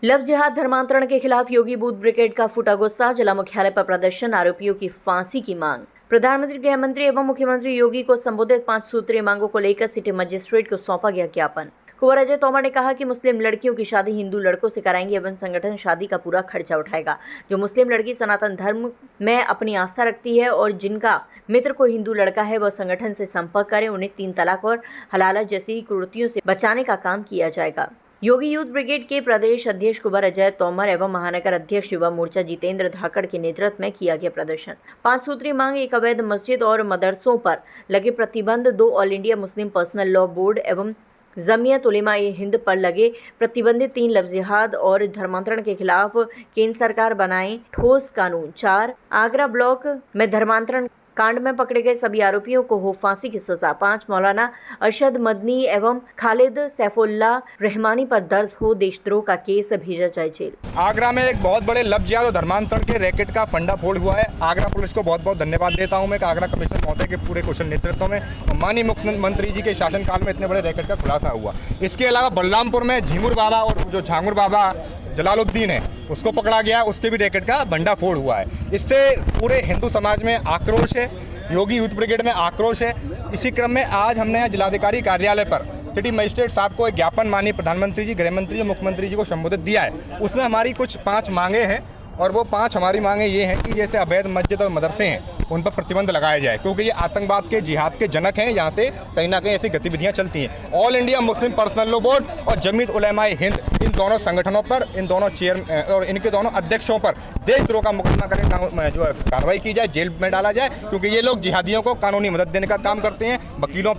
Love जिहाद धर्मांतरण के खिलाफ योगी बूथ ब्रिगेड का फूटा गुस्सा, जिला मुख्यालय पर प्रदर्शन, आरोपियों की फांसी की मांग। प्रधानमंत्री, गृह मंत्री एवं मुख्यमंत्री योगी को संबोधित 5 सूत्रीय मांगों को लेकर सिटी मजिस्ट्रेट को सौंपा गया ज्ञापन। कुंवर अजय तोमर ने कहा कि मुस्लिम लड़कियों की शादी हिंदू लड़कों से कराएंगे एवं संगठन शादी का पूरा खर्चा उठाएगा। जो मुस्लिम लड़की सनातन धर्म में अपनी आस्था रखती है और जिनका मित्र कोई हिंदू लड़का है, वह संगठन से संपर्क करें। उन्हें 3 तलाक और हलाला जैसी कुरीतियों से बचाने का काम किया जाएगा। योगी यूथ ब्रिगेड के प्रदेश अध्यक्ष कुंवर अजय तोमर एवं महानगर अध्यक्ष युवा मोर्चा जितेंद्र धाकड़ के नेतृत्व में किया गया प्रदर्शन। 5 सूत्रीय मांग: एक अवैध मस्जिद और मदरसों पर लगे प्रतिबंध, 2 all India Muslim personal law board एवं जमियत उलेमा ए हिंद पर लगे प्रतिबंधित, 3 लव जिहाद और धर्मांतरण के खिलाफ केंद्र सरकार बनाए ठोस कानून, 4 आगरा ब्लॉक में धर्मांतरण कांड में पकड़े गए सभी आरोपियों को हो फांसी की सजा, 5 मौलाना अरशद मदनी एवं खालिद सैफुल्लाह रहमानी पर दर्ज हो देशद्रोह का केस, भेजा जाए जेल। आगरा में एक बहुत बड़े लव जिहाद और धर्मांतरण के रैकेट का फंडाफोड़ हुआ है। आगरा पुलिस को बहुत बहुत धन्यवाद देता हूं मैं कि आगरा कमिश्नर महोदय के पूरे कुशल नेतृत्व में माननीय मुख्यमंत्री जी के शासनकाल में इतने बड़े रैकेट का खुलासा हुआ। इसके अलावा बलरामपुर में झीमुर बाबा और जो झांगुर बाबा जलालुद्दीन है उसको पकड़ा गया, उसके भी रैकेट का भंडाफोड़ हुआ है। इससे पूरे हिंदू समाज में आक्रोश है, योगी यूथ ब्रिगेड में आक्रोश है। इसी क्रम में आज हमने यहाँ जिलाधिकारी कार्यालय पर सिटी मजिस्ट्रेट साहब को एक ज्ञापन माननीय प्रधानमंत्री जी, गृह मंत्री जी, मुख्यमंत्री जी को संबोधित दिया है। उसमें हमारी कुछ 5 मांगे हैं और वो 5 हमारी मांगे ये हैं कि जैसे अवैध मस्जिद और मदरसे हैं उन पर प्रतिबंध लगाया जाए, क्योंकि ये आतंकवाद के जिहाद के जनक हैं। यहाँ से कहीं ना कहीं ऐसी गतिविधियाँ चलती हैं। All India Muslim personal law board और जमीयत उलेमा ए हिंद, इन दोनों संगठनों पर, इन दोनों चेयर और इनके दोनों अध्यक्षों पर देशद्रोह का मुकदमा करें, जो है कार्रवाई की जाए, जेल में डाला जाए, क्योंकि ये लोग जिहादियों को कानूनी मदद देने का काम करते हैं,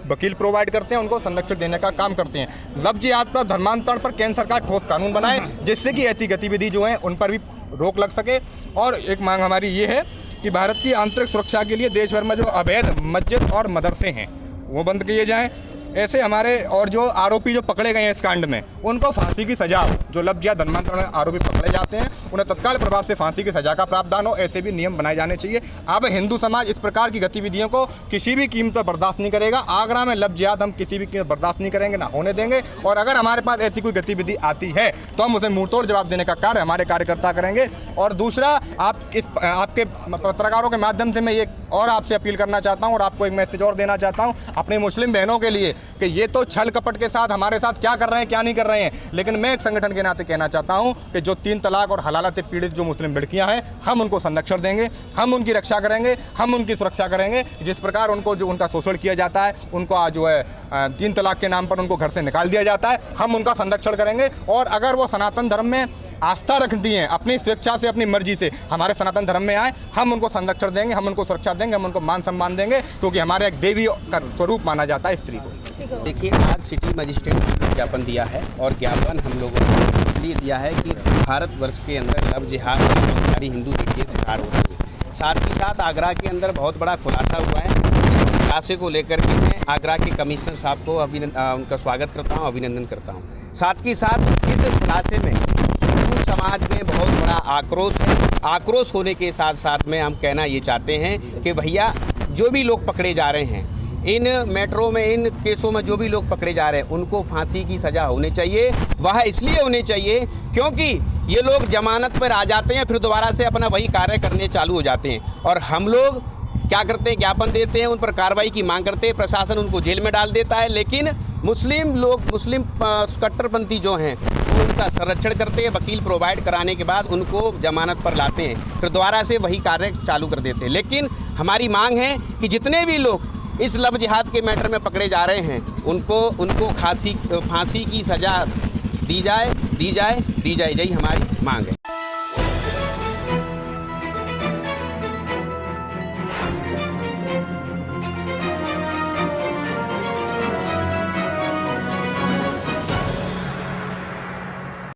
वकील प्रोवाइड करते हैं, उनको संरक्षण देने का काम करते हैं। लव जिहाद पर, धर्मांतरण पर केंद्र सरकार ठोस कानून बनाए जिससे कि ऐसी गतिविधि जो है उन पर भी रोक लग सके। और एक मांग हमारी ये है कि भारत की आंतरिक सुरक्षा के लिए देश भर में जो अवैध मस्जिद और मदरसे हैं वो बंद किए जाएं। ऐसे हमारे और जो आरोपी जो पकड़े गए हैं इस कांड में उनको फांसी की सजा हो। जो लव जिहाद धर्मांतरण आरोपी पकड़े जाते हैं उन्हें तत्काल प्रभाव से फांसी की सजा का प्रावधान हो, ऐसे भी नियम बनाए जाने चाहिए। अब हिंदू समाज इस प्रकार की गतिविधियों को किसी भी कीमत पर बर्दाश्त नहीं करेगा। आगरा में लव जिहाद हम किसी भी कीमत बर्दाश्त नहीं करेंगे, ना होने देंगे। और अगर हमारे पास ऐसी कोई गतिविधि आती है तो हम उसे मुंहतोड़ जवाब देने का कार्य हमारे कार्यकर्ता करेंगे। और दूसरा, आपके पत्रकारों के माध्यम से मैं ये और आपसे अपील करना चाहता हूँ और आपको एक मैसेज और देना चाहता हूँ अपनी मुस्लिम बहनों के लिए कि ये तो छल कपट के साथ हमारे साथ क्या कर रहे हैं, क्या नहीं कर रहे हैं, लेकिन मैं एक संगठन के नाते कहना चाहता हूं कि जो 3 तलाक और हलाला से पीड़ित जो मुस्लिम लड़कियां हैं, हम उनको संरक्षण देंगे, हम उनकी रक्षा करेंगे, हम उनकी सुरक्षा करेंगे। जिस प्रकार उनको जो उनका शोषण किया जाता है, उनको आज जो है 3 तलाक के नाम पर उनको घर से निकाल दिया जाता है, हम उनका संरक्षण करेंगे। और अगर वो सनातन धर्म में आस्था रखती हैं, अपनी स्वेच्छा से, अपनी मर्जी से हमारे सनातन धर्म में आए, हम उनको संरक्षण देंगे, हम उनको सुरक्षा देंगे, हम उनको मान सम्मान देंगे, क्योंकि हमारे एक देवी का स्वरूप माना जाता है स्त्री को। देखिए, आज सिटी मजिस्ट्रेट ने ज्ञापन दिया है और ज्ञापन हम लोगों ने इसलिए दिया है कि भारतवर्ष के अंदर लव जिहाद सारी हिंदू लड़कियाँ शिकार हो रही है। साथ ही साथ आगरा के अंदर बहुत बड़ा खुलासा हुआ है। इस खुलासे को लेकर के मैं आगरा के कमिश्नर साहब को उनका स्वागत करता हूँ, अभिनंदन करता हूँ। साथ ही साथ इस खुलासे में हिंदू समाज में बहुत बड़ा आक्रोश है। आक्रोश होने के साथ साथ में हम कहना ये चाहते हैं कि भैया, जो भी लोग पकड़े जा रहे हैं इन मेट्रो में, इन केसों में जो भी लोग पकड़े जा रहे हैं उनको फांसी की सज़ा होनी चाहिए। वह इसलिए होनी चाहिए क्योंकि ये लोग जमानत पर आ जाते हैं, फिर दोबारा से अपना वही कार्य करने चालू हो जाते हैं। और हम लोग क्या करते हैं, ज्ञापन देते हैं, उन पर कार्रवाई की मांग करते हैं, प्रशासन उनको जेल में डाल देता है। लेकिन मुस्लिम कट्टरपंथी जो हैं वो उनका संरक्षण करते हैं, वकील प्रोवाइड कराने के बाद उनको जमानत पर लाते हैं, फिर दोबारा से वही कार्य चालू कर देते हैं। लेकिन हमारी मांग है कि जितने भी लोग इस लव जिहाद के मैटर में पकड़े जा रहे हैं उनको फांसी की सज़ा दी जाए, यही हमारी मांग है।